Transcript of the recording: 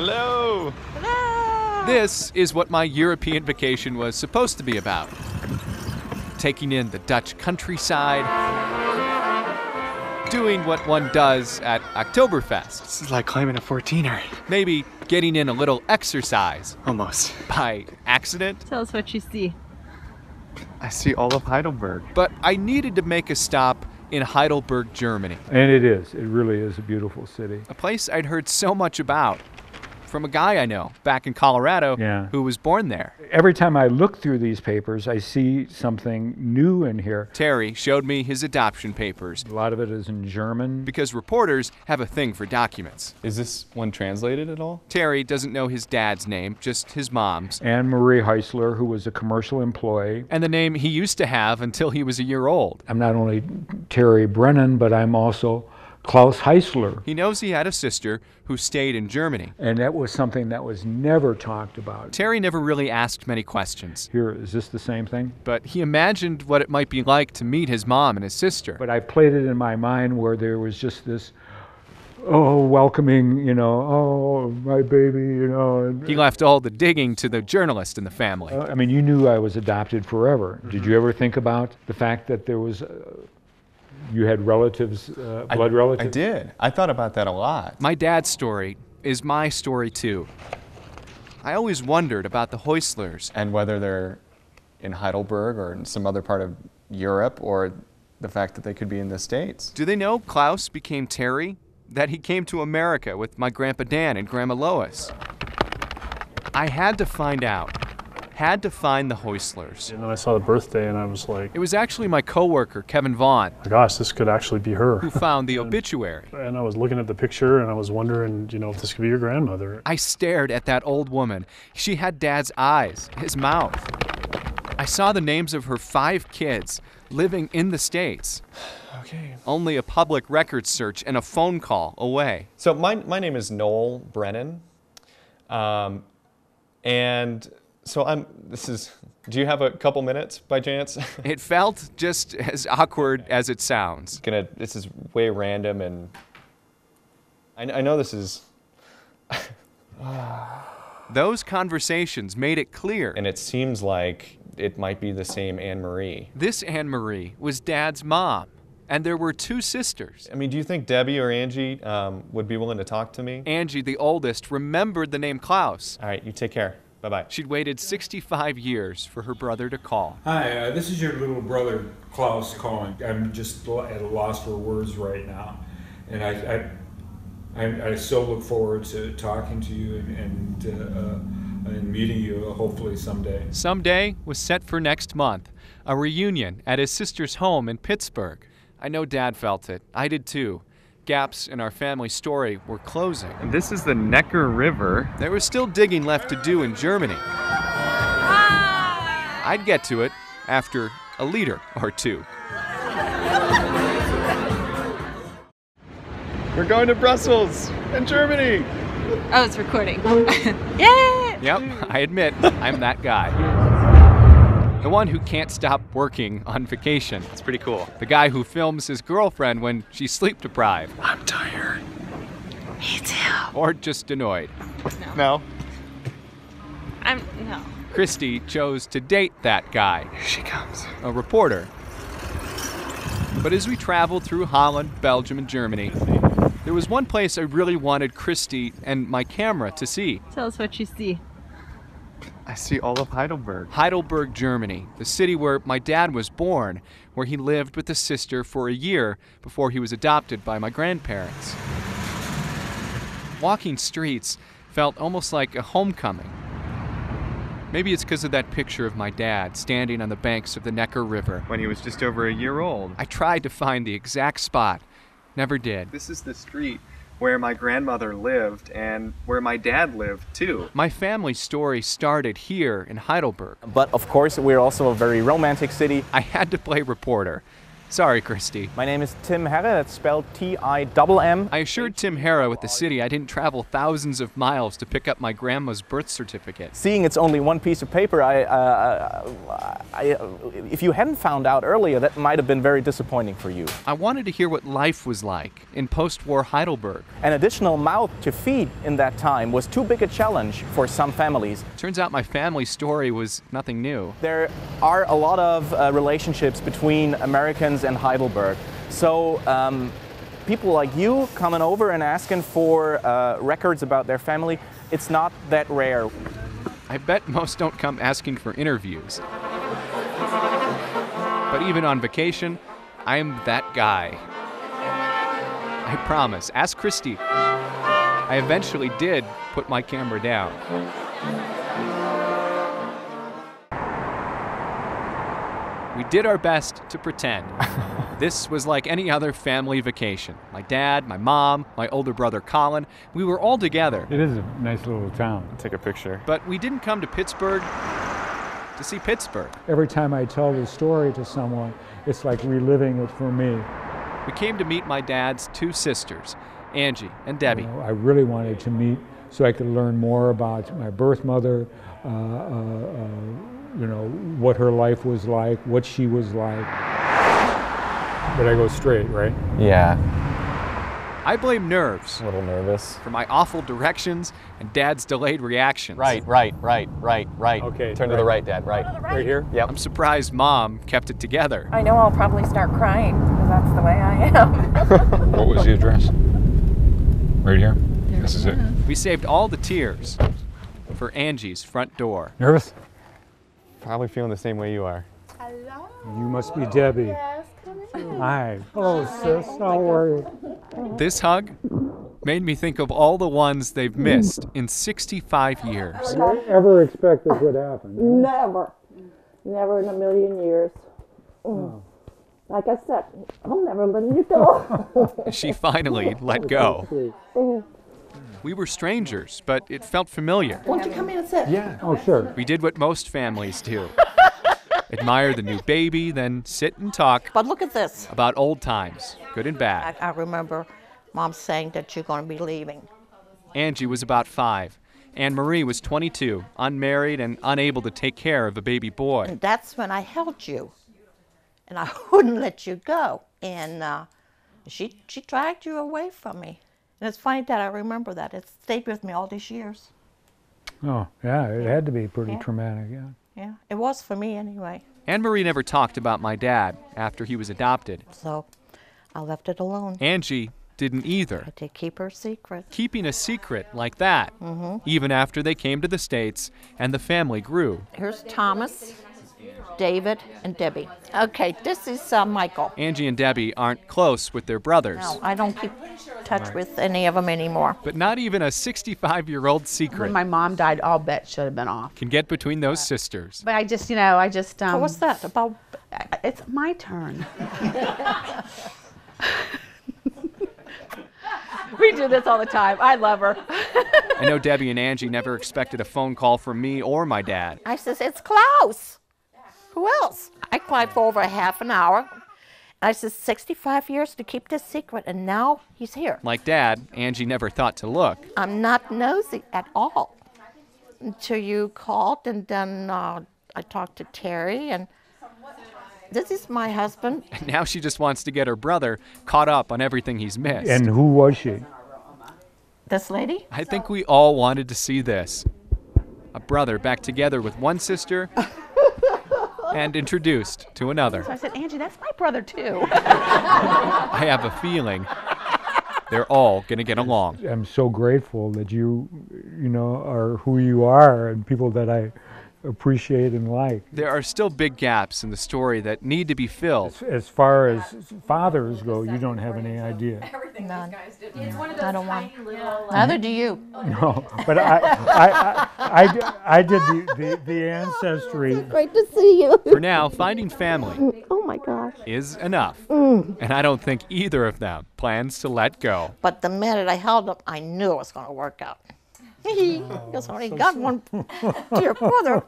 Hello! Hello! This is what my European vacation was supposed to be about. Taking in the Dutch countryside, doing what one does at Oktoberfest. This is like climbing a 14er. Maybe getting in a little exercise. Almost. By accident. Tell us what you see. I see all of Heidelberg. But I needed to make a stop in Heidelberg, Germany. And it is. It really is a beautiful city. A place I'd heard so much about from a guy I know back in Colorado who was born there. Every time I look through these papers, I see something new in here. Terry showed me his adoption papers. A lot of it is in German. Because reporters have a thing for documents. Is this one translated at all? Terry doesn't know his dad's name, just his mom's. Anne Marie Heisler, who was a commercial employee. And the name he used to have until he was a year old. I'm not only Terry Brennan, but I'm also Klaus Heisler. He knows he had a sister who stayed in Germany. And that was something that was never talked about. Terry never really asked many questions. Here, is this the same thing? But he imagined what it might be like to meet his mom and his sister. But I played it in my mind where there was just this, welcoming, my baby, He left all the digging to the journalist in the family. I mean, you knew I was adopted forever. Mm-hmm. Did you ever think about the fact that there was... you had relatives, blood relatives? I did. I thought about that a lot. My dad's story is my story too. I always wondered about the Heislers. And whether they're in Heidelberg or in some other part of Europe, or the fact that they could be in the States. Do they know Klaus became Terry? That he came to America with my Grandpa Dan and Grandma Lois? I had to find out. Had to find the Heislers. And then I saw the birthday and I was like... It was actually my coworker, Kevin Vaughn. My gosh, this could actually be her. Who found the obituary. And I was looking at the picture and I was wondering, if this could be your grandmother. I stared at that old woman. She had Dad's eyes, his mouth. I saw the names of her 5 kids living in the States. Okay. Only a public records search and a phone call away. So my name is Noel Brennan. And... So do you have a couple minutes by chance? It felt just as awkward as it sounds. This is way random, and I know this is... Those conversations made it clear. And it seems like it might be the same Anne Marie. This Anne Marie was Dad's mom, and there were 2 sisters. I mean, do you think Debbie or Angie would be willing to talk to me? Angie, the oldest, remembered the name Klaus. All right, you take care. Bye-bye. She'd waited 65 years for her brother to call. Hi, this is your little brother, Klaus, calling. I'm just at a loss for words right now. And I so look forward to talking to you and meeting you hopefully someday. Someday was set for next month, a reunion at his sister's home in Pittsburgh. I know Dad felt it. I did too. Gaps in our family story were closing. And this is the Neckar River. There was still digging left to do in Germany. I'd get to it after a liter or 2. We're going to Brussels and Germany. Oh, it's recording. Yay! Yep, I admit, I'm that guy. The one who can't stop working on vacation. It's pretty cool. The guy who films his girlfriend when she's sleep deprived. I'm tired. Me too. Or just annoyed. No? No. Christy chose to date that guy. Here she comes. A reporter. But as we traveled through Holland, Belgium, and Germany, there was one place I really wanted Christy and my camera to see. Tell us what you see. I see all of Heidelberg. Heidelberg, Germany, the city where my dad was born, where he lived with a sister for a year before he was adopted by my grandparents. Walking streets felt almost like a homecoming. Maybe it's because of that picture of my dad standing on the banks of the Neckar River. When he was just over a year old. I tried to find the exact spot, never did. This is the street where my grandmother lived and where my dad lived too. My family story started here in Heidelberg. But of course, we're also a very romantic city. I had to play reporter. Sorry, Christy. My name is Tim Herre, that's spelled T-I-M-M. I assured Tim Hara with the city I didn't travel thousands of miles to pick up my grandma's birth certificate. Seeing it's only one piece of paper, if you hadn't found out earlier, that might have been very disappointing for you. I wanted to hear what life was like in post-war Heidelberg. An additional mouth to feed in that time was too big a challenge for some families. Turns out my family story was nothing new. There are a lot of relationships between Americans and Heidelberg. So people like you coming over and asking for records about their family, it's not that rare. I bet most don't come asking for interviews. But even on vacation, I'm that guy. I promise. Ask Christy. I eventually did put my camera down. We did our best to pretend. This was like any other family vacation. My dad, my mom, my older brother Colin, we were all together. It is a nice little town. Take a picture. But we didn't come to Pittsburgh to see Pittsburgh. Every time I tell the story to someone, it's like reliving it for me. We came to meet my dad's two sisters, Angie and Debbie. You know, I really wanted to meet so I could learn more about my birth mother, you know, what her life was like, what she was like. But I go straight, right? Yeah, I blame nerves a little nervous. for my awful directions and Dad's delayed reactions. Right. Okay, Turn to the right, Dad, right. Right here? Yep. I'm surprised Mom kept it together. I know I'll probably start crying because that's the way I am. What was the address? Right here? This is it. We saved all the tears for Angie's front door. Nervous? Probably feeling the same way you are. You must be Debbie. Hi. Hello, sis. How are you? This hug made me think of all the ones they've missed in 65 years. Did you ever expect this would happen? Never. Never in a million years. Like I said, I'll never let you go. She finally let go. We were strangers, but it felt familiar. Won't you come in and sit? Yeah. Oh, sure. We did what most families do. Admire the new baby, then sit and talk But look at this. about old times, good and bad. I remember Mom saying that you're going to be leaving. Angie was about 5. Anne Marie was 22, unmarried and unable to take care of a baby boy. And that's when I held you. And I wouldn't let you go. And she dragged you away from me. And it's funny that I remember that. It stayed with me all these years. Oh, yeah, it had to be pretty Yeah. traumatic, yeah. Yeah, it was for me anyway. Anne Marie never talked about my dad after he was adopted. So I left it alone. Angie didn't either. I did keep her secret. Keeping a secret like that, even after they came to the States and the family grew. Here's Thomas, David, and Debbie. Okay, this is Michael. Angie and Debbie aren't close with their brothers, No, I don't keep touch with any of them anymore. but not even a 65-year-old When secret my mom died, all bets should have been off. can get between those sisters. But I just, Oh, what's that about? It's my turn. We do this all the time. I love her. I know Debbie and Angie never expected a phone call from me or my dad. I says, it's Klaus. Who else? I cried for over a half an hour. I says, 65 years to keep this secret, and now he's here. Like Dad, Angie never thought to look. I'm not nosy at all. Until you called, and then I talked to Terry, and this is my husband. And now she just wants to get her brother caught up on everything he's missed. And who was she? This lady? I think we all wanted to see this. A brother back together with one sister and introduced to another. So I said, Angie, that's my brother too. I have a feeling they're all going to get along. I'm so grateful that you are who you are and people that I appreciate and like. There are still big gaps in the story that need to be filled. As far as fathers go, you don't have any idea. None. I don't want. Neither do you. No, but I did the ancestry. Great to see you. For now, finding family Oh my gosh. is enough. And I don't think either of them plans to let go. But the minute I held up, I knew it was going to work out. Because I already got one to your brother.